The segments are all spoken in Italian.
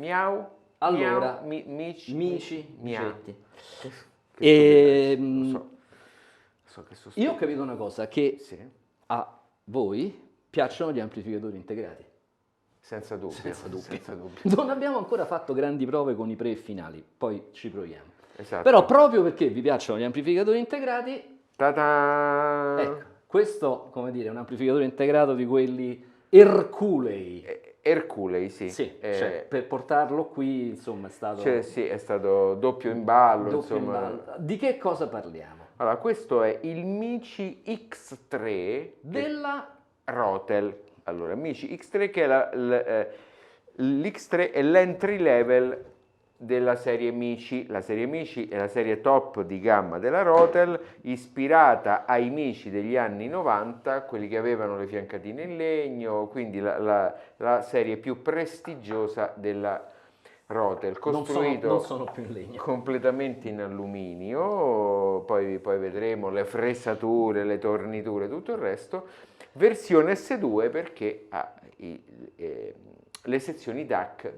Miau. Allora, Mici. Miau. micetti. Non so che sono. Io ho capito una cosa, che Sì, a voi piacciono gli amplificatori integrati. senza dubbio. Senza dubbio. Senza dubbio. Non abbiamo ancora fatto grandi prove con i pre e finali, poi ci proviamo. Esatto. Però proprio perché vi piacciono gli amplificatori integrati, Ta-da! ecco, questo, come dire, è un amplificatore integrato di quelli erculei. Erculei, sì. Sì, cioè, per portarlo qui, insomma, è stato Cioè, sì, è stato doppio in ballo, doppio in insomma. ballo. Di che cosa parliamo? Allora, questo è il Mici X3 Della Rotel. Allora, Mici X3 che è l'X3 è l'entry level della serie Mici. La serie Mici è la serie top di gamma della Rotel, ispirata ai Mici degli anni 90, quelli che avevano le fiancatine in legno, quindi la serie più prestigiosa della Rotel, costruito non sono più in legno. completamente in alluminio, poi vedremo le fresature, le torniture, tutto il resto. Versione S2 perché ha le sezioni DAC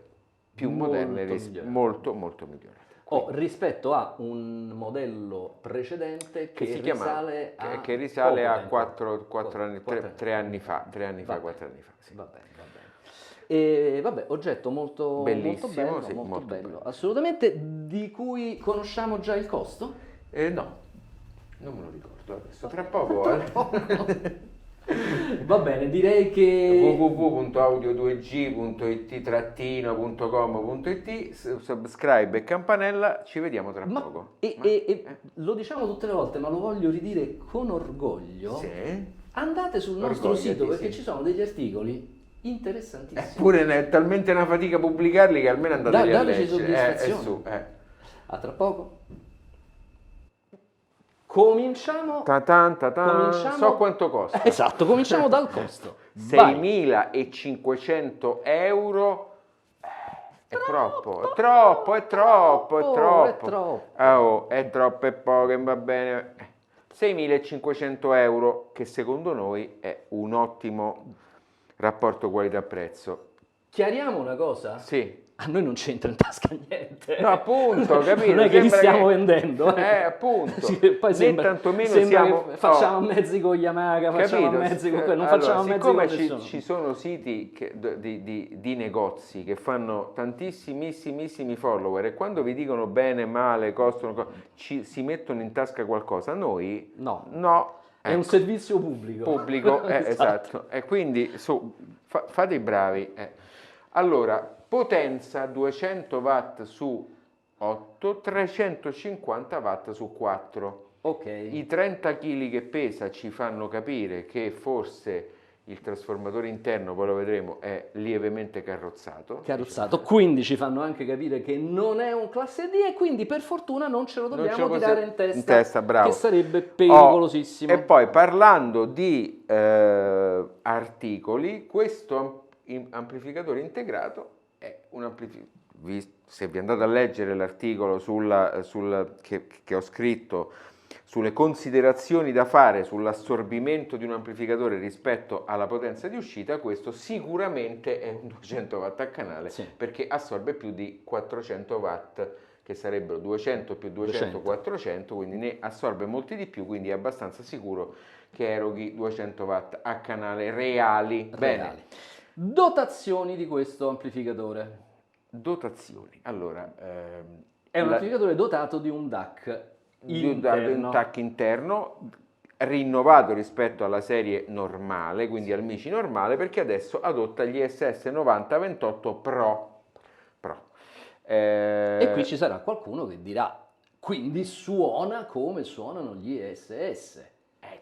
più moderne, molto migliorate. Rispetto a un modello precedente che risale a poco tempo. 3 anni fa, Va 4 bene, anni fa. Sì. va bene. E vabbè, oggetto molto Bellissimo, bello, sì, molto molto bello, bello. assolutamente, di cui conosciamo già il costo? No, non me lo ricordo adesso, tra poco. Va bene, direi che www.audio2g.it-com.it, subscribe e campanella, ci vediamo tra poco. Lo diciamo tutte le volte, ma lo voglio ridire con orgoglio. Sì. Andate sul nostro sito perché sì. ci sono degli articoli interessantissimi. Eppure è talmente una fatica pubblicarli che almeno andateli a leggere. Soddisfazione. A tra poco. Cominciamo. So quanto costa. Esatto, cominciamo dal costo. 6.500 euro. È troppo. È troppo. È troppo e poco, va bene. 6.500 euro, che secondo noi è un ottimo rapporto qualità-prezzo. Chiariamo una cosa? Sì. A noi non c'entra in tasca niente. No, appunto, capito? Non è che li stiamo vendendo. Appunto. Sì, poi sembra siamo... che facciamo a mezzi con Yamaha, facciamo a mezzi con quello, non facciamo a mezzi con nessuno. Ci sono siti di negozi che fanno tantissimissimi follower e quando vi dicono bene, male, costano, si mettono in tasca qualcosa, noi no. È un servizio pubblico. Esatto. E quindi fate i bravi. Allora, potenza 200 watt su 8, 350 watt su 4. Ok. I 30 kg che pesa ci fanno capire che forse il trasformatore interno, poi lo vedremo, è lievemente carrozzato. Quindi ci fanno anche capire che non è un classe D e quindi per fortuna non ce lo dobbiamo tirare in testa, bravo. Che sarebbe pericolosissimo. E poi parlando di articoli, questo amplificatore integrato è un amplificatore. Se vi andate a leggere l'articolo che ho scritto sulle considerazioni da fare sull'assorbimento di un amplificatore rispetto alla potenza di uscita, questo sicuramente è un 200 watt a canale, sì, perché assorbe più di 400 watt, che sarebbero 200 più 200, 400, quindi ne assorbe molti di più, quindi è abbastanza sicuro che eroghi 200 watt a canale reali. Bene. Dotazioni di questo amplificatore. Dotazioni. Allora, è un amplificatore dotato di un DAC interno, rinnovato rispetto alla serie normale, quindi al Mici normale, perché adesso adotta gli SS 9028 Pro. E qui ci sarà qualcuno che dirà, quindi suona come suonano gli ESS.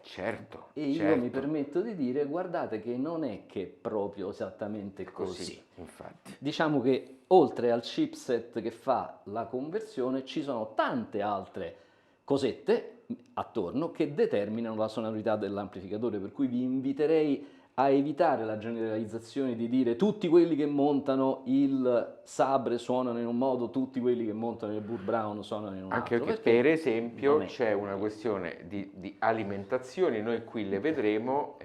Certo. E io mi permetto di dire, guardate che non è che proprio esattamente così. Infatti. Diciamo che oltre al chipset che fa la conversione ci sono tante altre cosette attorno che determinano la sonorità dell'amplificatore, per cui vi inviterei a evitare la generalizzazione di dire tutti quelli che montano il Sabre suonano in un modo, tutti quelli che montano il Burr Brown suonano in un altro. Anche perché per esempio c'è una questione di alimentazione, noi qui le vedremo,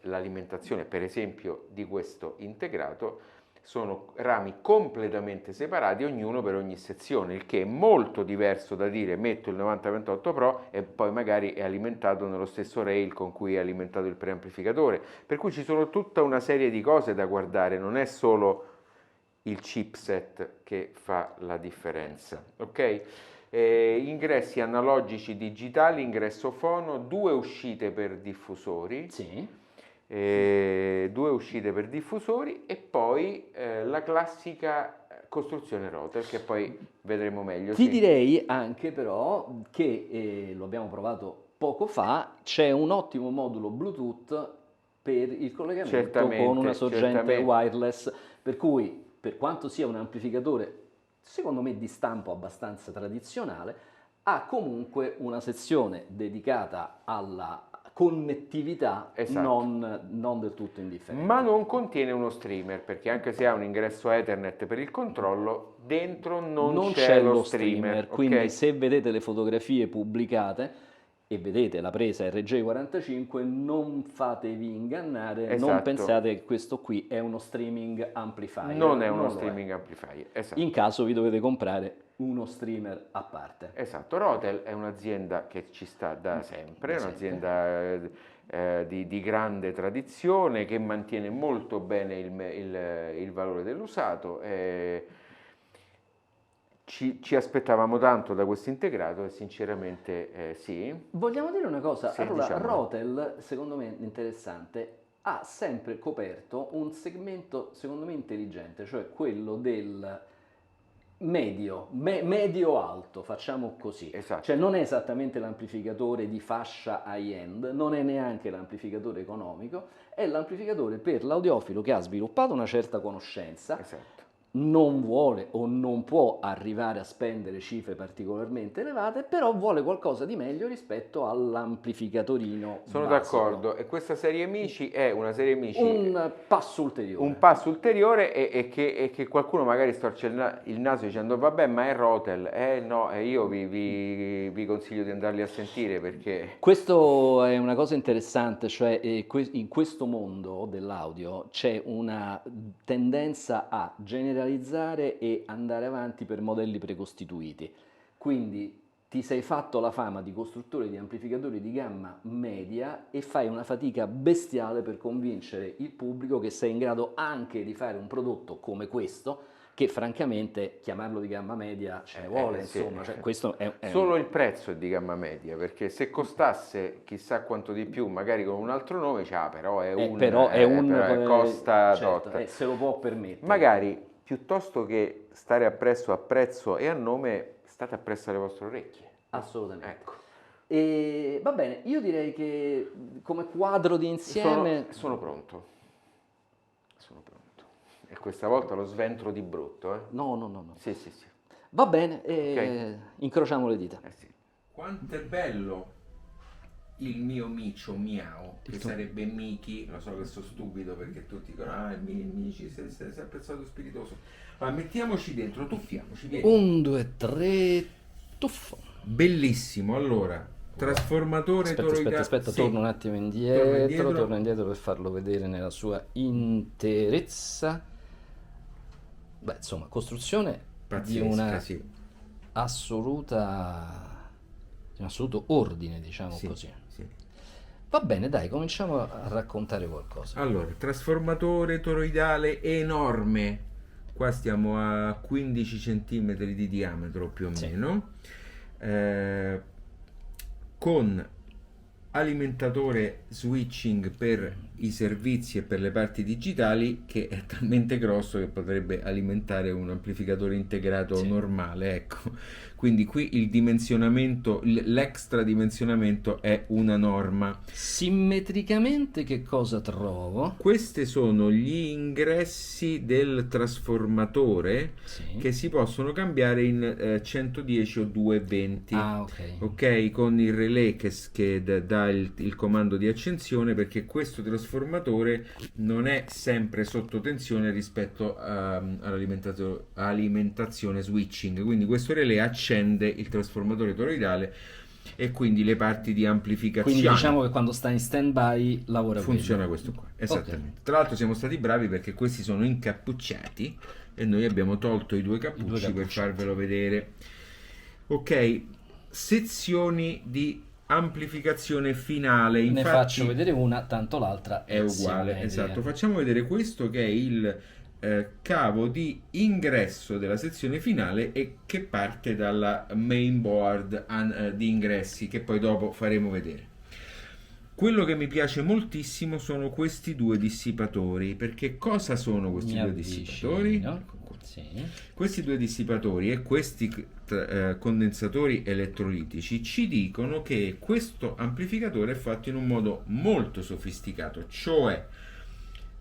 l'alimentazione per esempio di questo integrato sono rami completamente separati, ognuno per ogni sezione, il che è molto diverso da dire metto il 9028 Pro e poi magari è alimentato nello stesso rail con cui è alimentato il preamplificatore, per cui ci sono tutta una serie di cose da guardare, non è solo il chipset che fa la differenza, ok? Ingressi analogici digitali, ingresso fono, 2 uscite per diffusori, Sì. 2 uscite per diffusori e poi la classica costruzione rotor che poi vedremo meglio. Ti sì. direi anche però che, lo abbiamo provato poco fa, c'è un ottimo modulo Bluetooth per il collegamento Certamente, con una sorgente certamente. wireless, per cui per quanto sia un amplificatore secondo me di stampo abbastanza tradizionale, ha comunque una sezione dedicata alla connettività Esatto. non del tutto indifferente. Ma non contiene uno streamer, perché anche se ha un ingresso Ethernet per il controllo, dentro non c'è lo streamer, quindi ok? se vedete le fotografie pubblicate e vedete la presa RJ45, non fatevi ingannare, non Esatto. pensate che questo qui è uno streaming amplifier. Non è uno lo streaming amplifier, esatto. In caso vi dovete comprare uno streamer a parte. Esatto, Rotel è un'azienda che ci sta da sempre, è un'azienda di grande tradizione che mantiene molto bene il valore dell'usato. Ci aspettavamo tanto da questo integrato e sinceramente sì. Vogliamo dire una cosa? Sì, allora, diciamolo. Rotel, secondo me interessante, ha sempre coperto un segmento, secondo me, intelligente, cioè quello del medio-alto, facciamo così. Esatto. Cioè non è esattamente l'amplificatore di fascia high-end, non è neanche l'amplificatore economico, è l'amplificatore per l'audiofilo che ha sviluppato una certa conoscenza, Esatto. non vuole o non può arrivare a spendere cifre particolarmente elevate, però vuole qualcosa di meglio rispetto all'amplificatorino Sono basico. d'accordo e questa serie amici è una serie amici Un passo ulteriore. un passo ulteriore e che qualcuno magari storce il naso dicendo vabbè ma è Rotel, no, io vi consiglio di andarli a sentire perché Questo è una cosa interessante, cioè in questo mondo dell'audio c'è una tendenza a generalizzare e andare avanti per modelli precostituiti. Quindi ti sei fatto la fama di costruttore di amplificatori di gamma media e fai una fatica bestiale per convincere il pubblico che sei in grado anche di fare un prodotto come questo, che francamente chiamarlo di gamma media ce ne vuole, sì. insomma, cioè, questo è Solo il prezzo è di gamma media, perché se costasse chissà quanto di più, magari con un altro nome, però costa certo, tot. se lo può permettere. Magari piuttosto che stare appresso a prezzo e a nome, state appresso alle vostre orecchie. Assolutamente. Ecco. E va bene, io direi che come quadro di insieme Sono pronto. Sono pronto. E questa volta lo sventro di brutto, No. Sì. Va bene, Ok. incrociamo le dita. Sì. Quanto è bello il mio micio miau, che sarebbe Miki, lo so che sono stupido perché tutti dicono Mici, sei sempre stato spiritoso. Allora, mettiamoci dentro, tuffiamoci, vieni. 1, 2, 3, tuffo. Bellissimo, allora, trasformatore toroidale. Aspetta, Sì. torno un attimo torno indietro per farlo vedere nella sua interezza. Beh, insomma, costruzione Pazzesca, di una sì. di un assoluto ordine, diciamo Sì, così. sì. Va bene, dai, cominciamo a raccontare qualcosa. Allora, trasformatore toroidale enorme. Qua stiamo a 15 cm di diametro più o Sì. meno. Con alimentatore switching per i servizi e per le parti digitali che è talmente grosso che potrebbe alimentare un amplificatore integrato Sì. normale, ecco. Quindi qui il dimensionamento, l'extra dimensionamento è una norma. Simmetricamente che cosa trovo? Questi sono gli ingressi del trasformatore Sì. che si possono cambiare in 110 o 220. Ah, ok. Ok, con il relay che dà il comando di accensione, perché questo trasformatore non è sempre sotto tensione rispetto all'alimentazione switching, quindi questo relay accende il trasformatore toroidale e quindi le parti di amplificazione. Quindi diciamo che quando sta in stand-by lavora Funziona quello. questo qua, esattamente. Tra l'altro siamo stati bravi perché questi sono incappucciati e noi abbiamo tolto i due cappucci per farvelo vedere. Ok, sezioni di amplificazione finale. Ne Infatti, faccio vedere una, tanto l'altra è uguale, simmetrica. esatto. Facciamo vedere questo che è il cavo di ingresso della sezione finale e che parte dalla main board di ingressi, che poi dopo faremo vedere. Quello che mi piace moltissimo sono questi due dissipatori, perché cosa sono questi due dissipatori? Ecco qua. Sì. Questi due dissipatori e questi condensatori elettrolitici ci dicono che questo amplificatore è fatto in un modo molto sofisticato, cioè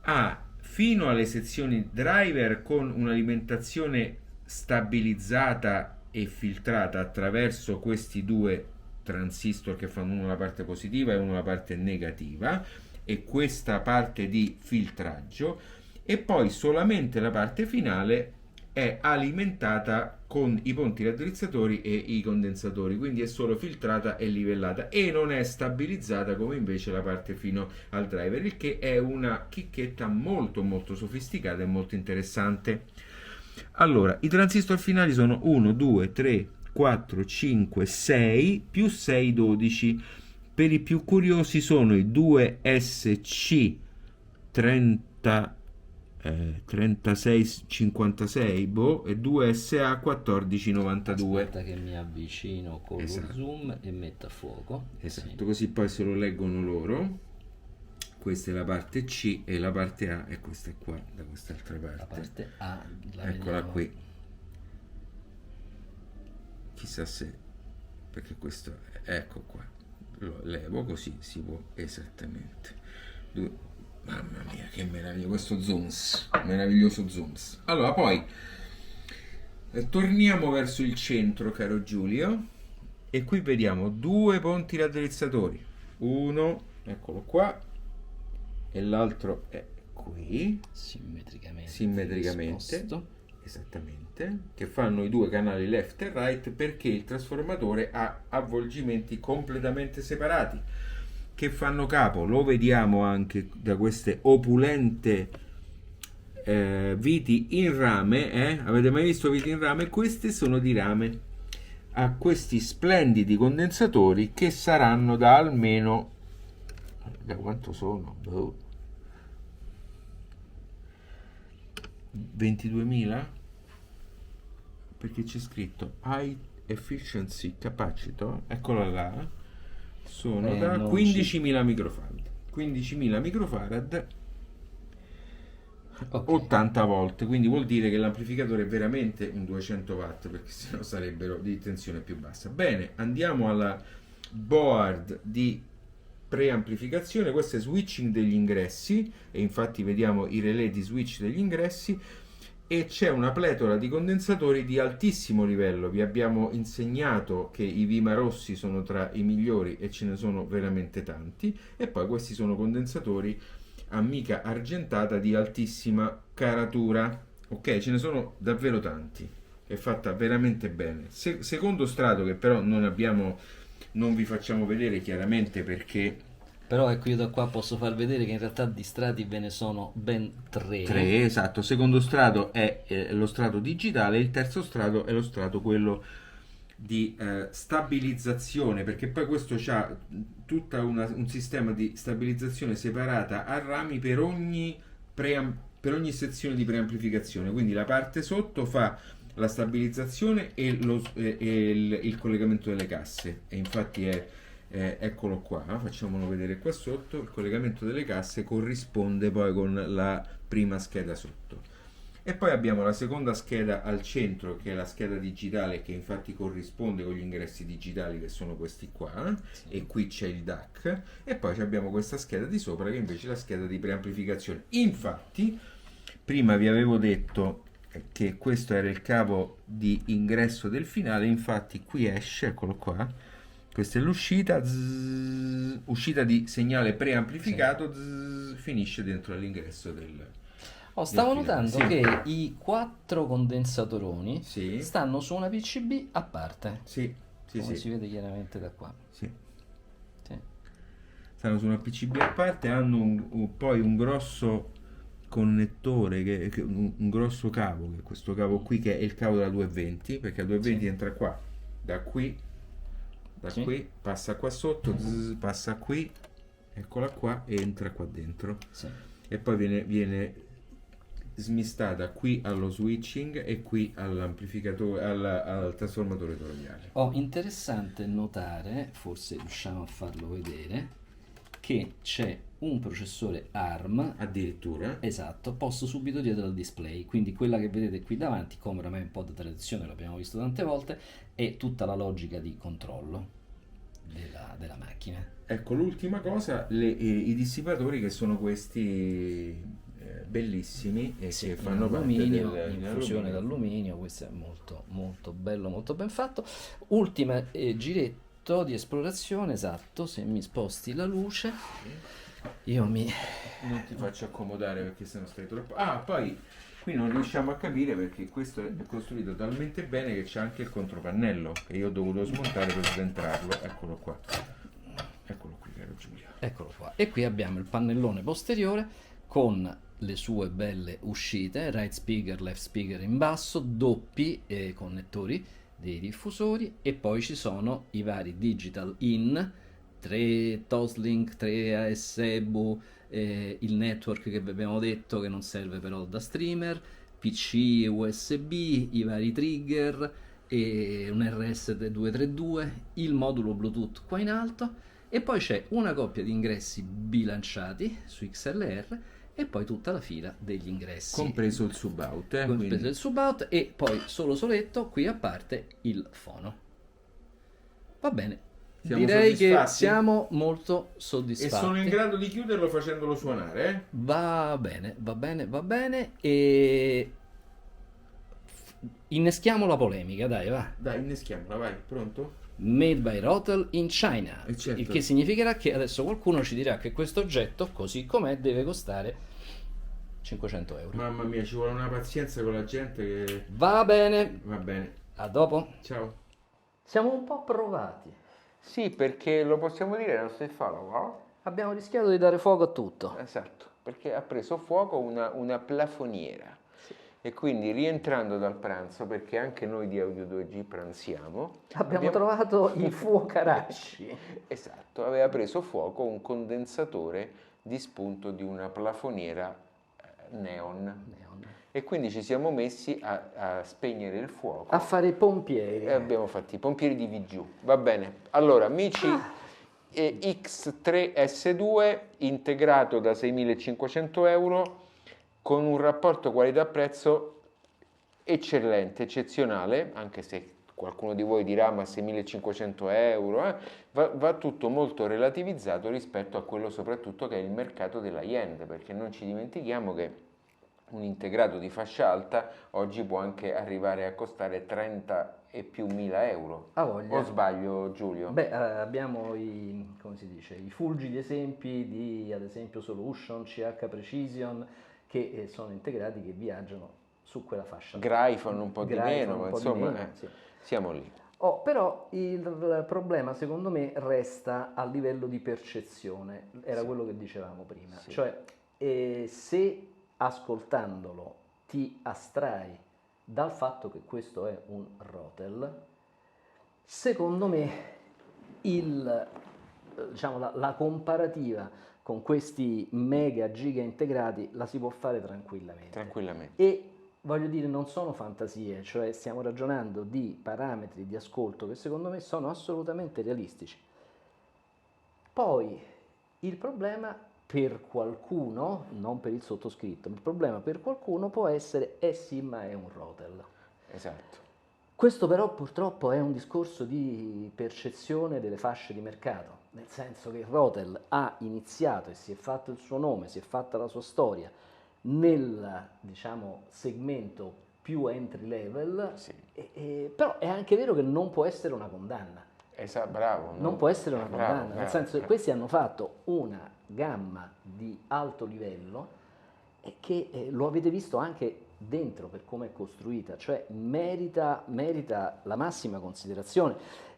ha fino alle sezioni driver con un'alimentazione stabilizzata e filtrata attraverso questi due transistor che fanno uno la parte positiva e uno la parte negativa, e questa parte di filtraggio, e poi solamente la parte finale è alimentata con i ponti raddrizzatori e i condensatori, quindi è solo filtrata e livellata e non è stabilizzata come invece la parte fino al driver, il che è una chicchetta molto molto sofisticata e molto interessante. Allora, i transistor finali sono 1, 2, 3, 4, 5, 6 più 6, 12. Per i più curiosi sono i 2 SC 3656 e 2 SA 1492. Aspetta che mi avvicino con lo zoom e metto a fuoco. Esatto, Sì. così poi se lo leggono loro. Questa è la parte C e la parte A è questa qua, da quest'altra parte. La parte A, eccola qui. Chissà se, perché questo, ecco qua, lo levo così si può esattamente. Mamma mia, che meraviglia, questo zooms, meraviglioso zooms. Allora, poi torniamo verso il centro, caro Giulio, e qui vediamo due ponti raddrizzatori. Uno, eccolo qua, e l'altro è qui, simmetricamente, disposto. Esattamente, che fanno i due canali left e right, perché il trasformatore ha avvolgimenti completamente separati che fanno capo, lo vediamo anche da queste opulente viti in rame. Avete mai visto viti in rame? Queste sono di rame, a questi splendidi condensatori che saranno da almeno, da quanto sono? 22.000, perché c'è scritto high efficiency capacitor, eccola là, sono da 15.000 microfarad. 15.000 microfarad, okay. 80 volt, quindi vuol dire che l'amplificatore è veramente un 200 watt, perché sennò sarebbero di tensione più bassa. Bene, andiamo alla board di preamplificazione. Questo è switching degli ingressi, e infatti vediamo i relè di switch degli ingressi, e c'è una pletora di condensatori di altissimo livello. Vi abbiamo insegnato che i Vima Rossi sono tra i migliori e ce ne sono veramente tanti, e poi questi sono condensatori a mica argentata di altissima caratura, ok? Ce ne sono davvero tanti, è fatta veramente bene. Secondo strato, che però non vi facciamo vedere chiaramente perché, però ecco, io da qua posso far vedere che in realtà di strati ve ne sono ben 3. 3, esatto. Secondo strato è lo strato digitale, il terzo strato è lo strato quello di stabilizzazione, perché poi questo ha tutto un sistema di stabilizzazione separata a rami per ogni sezione di preamplificazione. Quindi la parte sotto fa la stabilizzazione e il collegamento delle casse, e infatti eccolo qua, facciamolo vedere qua sotto. Il collegamento delle casse corrisponde poi con la prima scheda sotto, e poi abbiamo la seconda scheda al centro, che è la scheda digitale, che infatti corrisponde con gli ingressi digitali, che sono questi qua, sì. E qui c'è il DAC, e poi abbiamo questa scheda di sopra, che invece è la scheda di preamplificazione. Infatti prima vi avevo detto che questo era il cavo di ingresso del finale, infatti qui esce, eccolo qua, questa è l'uscita, uscita di segnale preamplificato, sì. Finisce dentro all'ingresso del stavo notando, sì, che i 4 condensatoroni, sì, stanno su una PCB a parte. Sì, Sì, come sì. si vede chiaramente da qua. Sì. Sì. Stanno su una PCB a parte, hanno poi un grosso connettore, un grosso cavo, che è questo cavo qui, che è il cavo della 220, perché la 220 Sì. entra qua, da qui, Sì. passa qua sotto, passa qui, eccola qua, e entra qua dentro. Sì. E poi viene smistata qui allo switching e qui all'amplificatore, al trasformatore torriale. Oh, interessante notare, forse riusciamo a farlo vedere, che c'è un processore ARM, Addirittura. esatto, posto subito dietro al display, quindi quella che vedete qui davanti, come ormai è un po' da tradizione, l'abbiamo visto tante volte, è tutta la logica di controllo della macchina. Ecco, l'ultima cosa, i dissipatori, che sono questi bellissimi e Sì, che in fanno parte alluminio, del in fusione d'alluminio, questo è molto molto bello, molto ben fatto. Ultima giretto di esplorazione, esatto, se mi sposti la luce, io mi... Non ti faccio accomodare perché sennò stai troppo... Ah, poi qui non riusciamo a capire perché questo è costruito talmente bene che c'è anche il contropannello che io ho dovuto smontare per sventrarlo. Eccolo qua. Eccolo qui, caro Giulio. Eccolo qua. E qui abbiamo il pannellone posteriore con le sue belle uscite, right speaker, left speaker in basso, doppi connettori dei diffusori, e poi ci sono i vari digital in, 3 Toslink, 3 ASEBU, il network che vi abbiamo detto che non serve però da streamer, PC USB, i vari trigger, e un RS232, il modulo Bluetooth qua in alto, e poi c'è una coppia di ingressi bilanciati su XLR e poi tutta la fila degli ingressi, Compreso il subout, compreso quindi il subout, e poi solo soletto qui a parte il fono. Va bene, siamo direi che soddisfatti? siamo molto E soddisfatti. sono in grado di chiuderlo facendolo suonare, eh? Va bene, va bene, va bene, e inneschiamo la polemica, dai, va. Dai, inneschiamola, vai, pronto? Made by Rotel in China, Certo. il che significherà che adesso qualcuno ci dirà che questo oggetto, così com'è, deve costare 500 euro. Mamma mia, ci vuole una pazienza con la gente che... Va bene, Va bene, a dopo. ciao. Siamo un po' provati. Sì, perché lo possiamo dire, non si fa, no? Abbiamo rischiato di dare fuoco a tutto. Esatto, perché ha preso fuoco una plafoniera. E quindi rientrando dal pranzo, perché anche noi di Audio 2G pranziamo, Abbiamo trovato i fuocaracci. Esatto, aveva preso fuoco un condensatore di spunto di una plafoniera neon. E quindi ci siamo messi a spegnere il fuoco. A fare i pompieri. E abbiamo fatto i pompieri di VG. Va bene. Allora, amici, X3S2 integrato da 6.500 euro con un rapporto qualità-prezzo eccellente, eccezionale, anche se qualcuno di voi dirà ma 6.500 euro, va tutto molto relativizzato rispetto a quello soprattutto che è il mercato della yen, perché non ci dimentichiamo che un integrato di fascia alta oggi può anche arrivare a costare 30 e più mila euro. A voglia. O sbaglio, Giulio? Beh, abbiamo i, come si dice, i fulgidi esempi di, ad esempio, Solution, CH Precision, che sono integrati, che viaggiano su quella fascia. Gryphon un po' di Gryphon meno, un ma po' di insomma, meno, sì. siamo lì. Oh, però il problema secondo me resta a livello di percezione, era Sì. quello che dicevamo prima, Sì. cioè se ascoltandolo ti astrai dal fatto che questo è un Rotel, secondo me diciamo, la comparativa con questi mega giga integrati la si può fare tranquillamente. Tranquillamente. E voglio dire, non sono fantasie, cioè stiamo ragionando di parametri di ascolto che secondo me sono assolutamente realistici. Poi il problema per qualcuno, non per il sottoscritto, il problema per qualcuno può essere sì, ma è un Rotel. Esatto. Questo però purtroppo è un discorso di percezione delle fasce di mercato, nel senso che il Rotel ha iniziato e si è fatto il suo nome, si è fatta la sua storia nel, diciamo, segmento più entry level, Sì. però è anche vero che non può essere una condanna. Esatto, bravo. Non può essere una bravo, condanna, nel bravo, senso che bravo. questi hanno fatto una gamma di alto livello e che lo avete visto anche dentro per come è costruita, cioè merita la massima considerazione.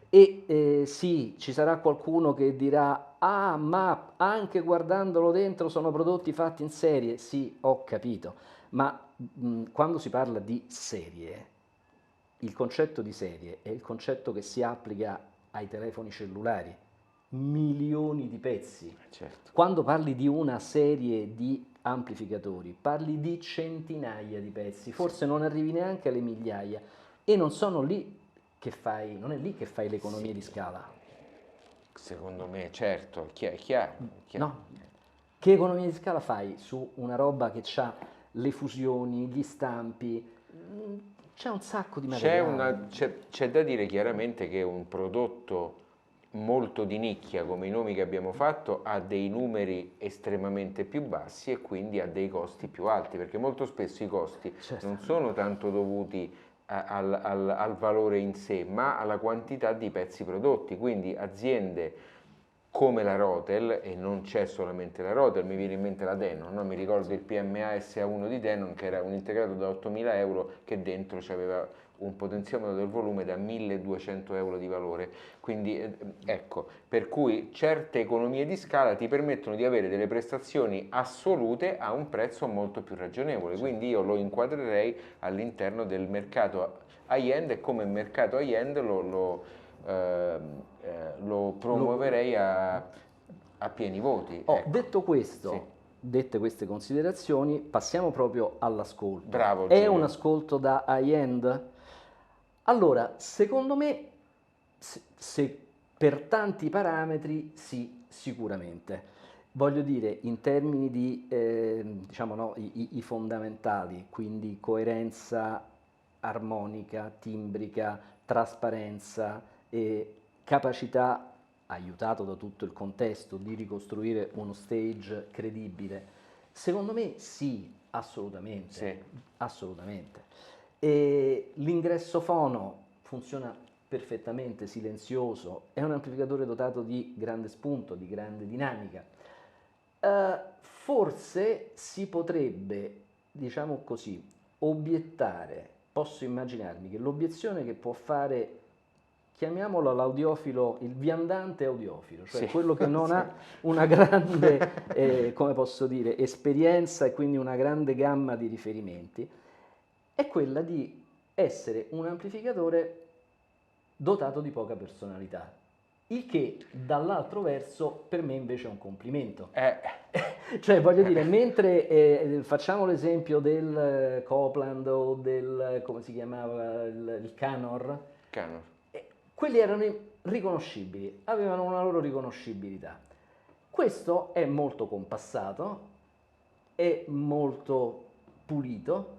E sì, ci sarà qualcuno che dirà, ah, ma anche guardandolo dentro sono prodotti fatti in serie. Sì, ho capito, ma quando si parla di serie, il concetto di serie è il concetto che si applica ai telefoni cellulari, milioni di pezzi. Certo. Quando parli di una serie di amplificatori, parli di centinaia di pezzi, forse non arrivi neanche alle migliaia e non sono lì che fai, non è lì che fai le economie di Sì, scala. secondo me, certo, è chiaro, è chiaro. No? Che economia di scala fai su una roba che ha le fusioni, gli stampi? C'è un sacco di materiale. C'è da dire chiaramente che un prodotto molto di nicchia come i nomi che abbiamo fatto ha dei numeri estremamente più bassi e quindi ha dei costi più alti, perché molto spesso i costi Certo. non sono tanto dovuti al valore in sé, ma alla quantità di pezzi prodotti. Quindi aziende come la Rotel, e non c'è solamente la Rotel, mi viene in mente la Denon, no? Mi ricordo il PMA SA1 di Denon che era un integrato da 8.000 euro che dentro aveva un potenziometro del volume da 1.200 euro di valore. Quindi ecco, per cui certe economie di scala ti permettono di avere delle prestazioni assolute a un prezzo molto più ragionevole. Quindi io lo inquadrerei all'interno del mercato high-end e come mercato high-end lo Lo- promuoverei a pieni voti. Oh, Ecco. detto Sì, questo, dette queste considerazioni, passiamo proprio all'ascolto. bravo È un Giulio. ascolto da high-end? Allora, secondo me, se per tanti parametri, sì, sicuramente. Voglio dire, in termini di, diciamo, no, i fondamentali, quindi coerenza armonica, timbrica, trasparenza e capacità, aiutato da tutto il contesto, di ricostruire uno stage credibile. Secondo me sì, assolutamente, Sì. assolutamente. E l'ingresso fono funziona perfettamente, silenzioso, è un amplificatore dotato di grande spunto, di grande dinamica. Forse si potrebbe, diciamo così, obiettare, posso immaginarmi che l'obiezione che può fare, chiamiamolo l'audiofilo, il viandante audiofilo, cioè Sì, quello che non sì. ha una grande, come posso dire, esperienza e quindi una grande gamma di riferimenti, è quella di essere un amplificatore dotato di poca personalità. Il che dall'altro verso per me invece è un complimento. Eh, Cioè, voglio dire, mentre facciamo l'esempio del Copland o del, come si chiamava, il Canor, Canor. quelli erano riconoscibili, avevano una loro riconoscibilità. Questo è molto compassato, è molto pulito,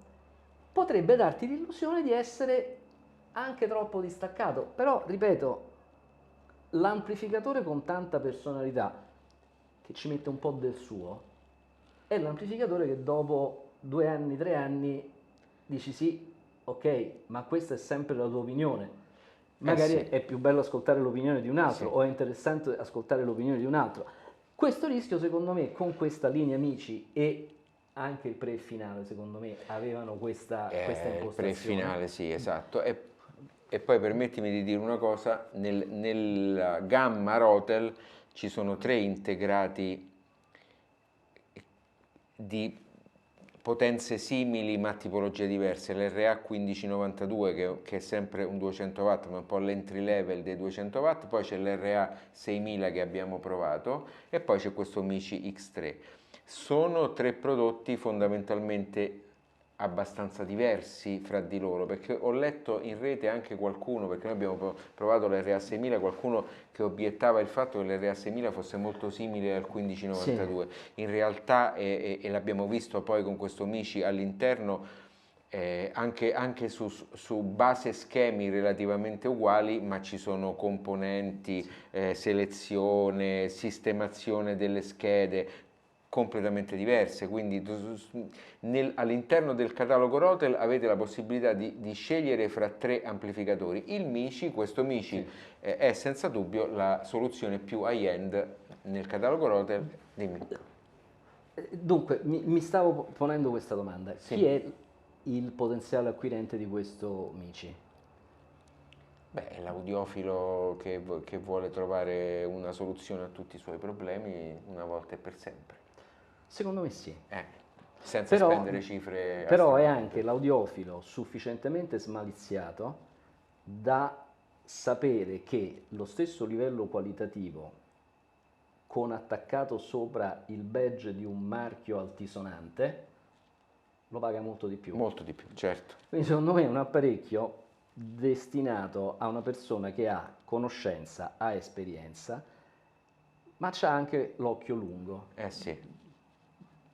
potrebbe darti l'illusione di essere anche troppo distaccato, però ripeto, l'amplificatore con tanta personalità che ci mette un po' del suo è l'amplificatore che dopo 2 anni, 3 anni dici sì, ok, ma questa è sempre la tua opinione. Magari Sì, è più bello ascoltare l'opinione di un altro sì. o è interessante ascoltare l'opinione di un altro. Questo rischio, secondo me, con questa linea amici e anche il pre-finale, secondo me, avevano questa Il impostazione. pre-finale, sì, esatto. E poi permettimi di dire una cosa, nella gamma Rotel ci sono 3 integrati di potenze simili ma tipologie diverse, l'RA 1592 che è sempre un 200 watt ma un po' l'entry level dei 200 watt, poi c'è l'RA 6000 che abbiamo provato e poi c'è questo Mici X3. Sono 3 prodotti fondamentalmente abbastanza diversi fra di loro, perché ho letto in rete anche qualcuno, perché noi abbiamo provato l'RA 6000, qualcuno che obiettava il fatto che l'RA 6000 fosse molto simile al Sì, 1592. In realtà, e l'abbiamo visto poi con questo Mici all'interno, anche su base schemi relativamente uguali, ma ci sono componenti, selezione, sistemazione delle schede completamente diverse, quindi all'interno del catalogo Rotel avete la possibilità di scegliere fra 3 amplificatori. Il Mici, questo Mici sì. è senza dubbio la soluzione più high-end nel catalogo Rotel. Dimmi. Dunque, mi stavo ponendo questa domanda. Sì. Chi è il potenziale acquirente di questo Mici? Beh, è l'audiofilo che vuole trovare una soluzione a tutti i suoi problemi una volta e per sempre. Secondo me sì. Senza Però, spendere cifre però è astronomiche. anche l'audiofilo sufficientemente smaliziato da sapere che lo stesso livello qualitativo con attaccato sopra il badge di un marchio altisonante lo paga molto di più. Molto di più, certo. Quindi secondo me è un apparecchio destinato a una persona che ha conoscenza, ha esperienza, ma c'ha anche l'occhio lungo. Sì.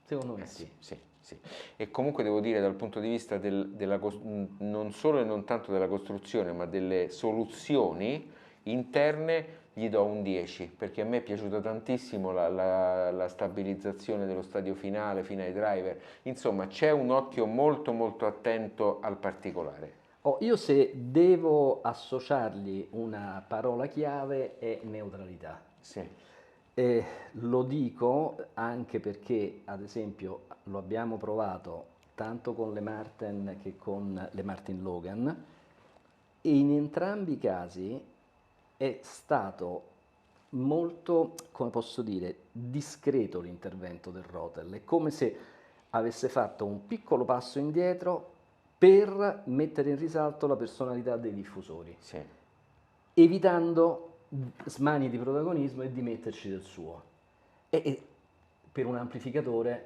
Secondo me sì. Sì, sì. E comunque devo dire dal punto di vista non solo e non tanto della costruzione, ma delle soluzioni interne, gli do un 10, perché a me è piaciuta tantissimo la stabilizzazione dello stadio finale, fino ai driver. Insomma, c'è un occhio molto molto attento al particolare. Io se devo associargli una parola chiave è neutralità. Sì, E lo dico anche perché, ad esempio, lo abbiamo provato tanto con le Martin che con le Martin Logan e in entrambi i casi è stato molto, come posso dire, discreto l'intervento del Rotel. È come se avesse fatto un piccolo passo indietro per mettere in risalto la personalità dei diffusori, sì. evitando smanie di protagonismo e di metterci del suo. E per un amplificatore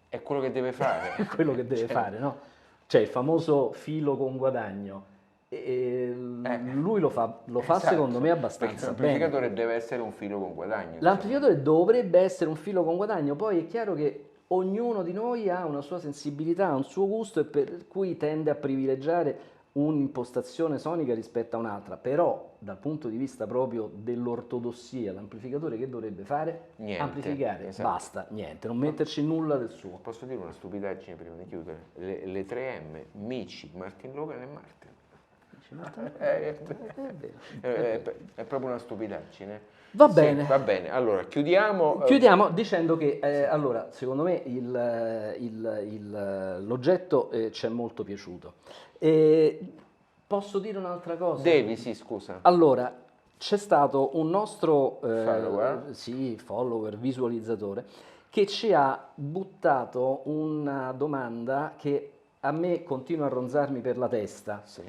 È quello che deve fare. è quello che deve fare, no? Cioè il famoso filo con guadagno. Lui lo fa Esatto, secondo me perché abbastanza l'amplificatore bene. deve essere un filo con guadagno. L'amplificatore dovrebbe essere un filo con guadagno, poi è chiaro che ognuno di noi ha una sua sensibilità, un suo gusto e per cui tende a privilegiare un'impostazione sonica rispetto a un'altra, però dal punto di vista proprio dell'ortodossia, l'amplificatore che dovrebbe fare? Niente, Amplificare, esatto. basta, niente, non metterci nulla del suo. Posso dire una stupidaggine prima di chiudere? Le 3M, Mici, Martin Logan e Martin. È proprio una stupidaggine. Va Sì, bene. va bene, allora chiudiamo. Chiudiamo dicendo che allora, secondo me l'oggetto ci è molto piaciuto. Posso dire un'altra cosa? Devi, sì, scusa. Allora, c'è stato un nostro Follower. visualizzatore, che ci ha buttato una domanda che a me continua a ronzarmi per la testa. Sì.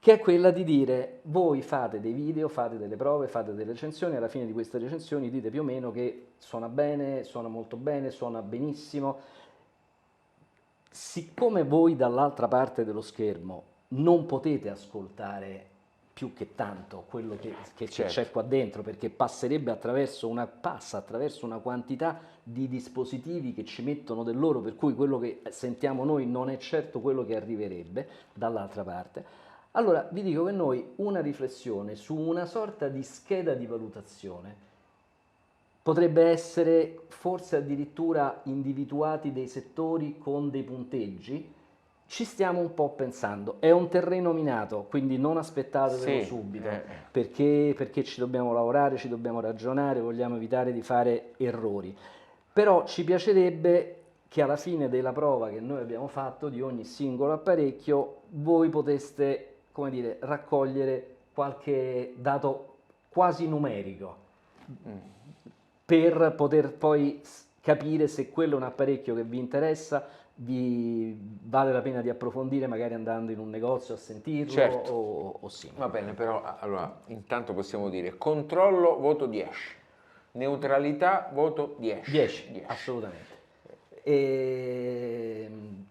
Che è quella di dire, voi fate dei video, fate delle prove, fate delle recensioni, alla fine di queste recensioni dite più o meno che suona bene, suona molto bene, suona benissimo. Siccome voi dall'altra parte dello schermo non potete ascoltare più che tanto quello che Certo. c'è qua dentro, perché passa attraverso una quantità di dispositivi che ci mettono del loro, per cui quello che sentiamo noi non è certo quello che arriverebbe dall'altra parte. Allora vi dico che noi una riflessione su una sorta di scheda di valutazione potrebbe essere forse addirittura individuati dei settori con dei punteggi. Ci stiamo un po' pensando, è un terreno minato, quindi non aspettatevelo subito, perché ci dobbiamo lavorare, ci dobbiamo ragionare, vogliamo evitare di fare errori. Però ci piacerebbe che alla fine della prova che noi abbiamo fatto di ogni singolo apparecchio voi poteste, come dire, raccogliere qualche dato quasi numerico per poter poi capire se quello è un apparecchio che vi interessa, vale la pena di approfondire magari andando in un negozio a sentirlo. Certo. o sì. Va bene, però allora intanto possiamo dire controllo voto 10, neutralità voto 10. 10. Assolutamente.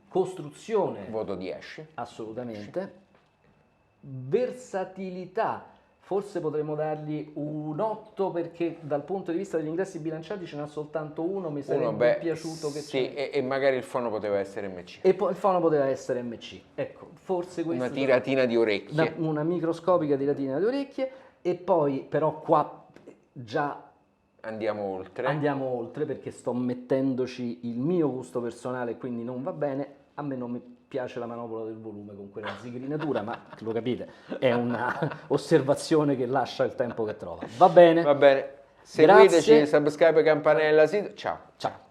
Costruzione voto 10. Assolutamente. Versatilità, forse potremmo dargli un 8 perché dal punto di vista degli ingressi bilanciati ce n'ha soltanto uno, mi sarebbe piaciuto che sì, e magari il fono poteva essere MC. E poi il fono poteva essere MC, ecco, forse questo una tiratina di orecchie. Una microscopica tiratina di orecchie e poi però qua già andiamo oltre perché sto mettendoci il mio gusto personale, quindi non va bene. A me non mi piace la manopola del volume con quella zigrinatura, ma lo capite, è una osservazione che lascia il tempo che trova. Va bene? Va bene. Seguiteci, Grazie. subscribe, campanella, ciao. Ciao.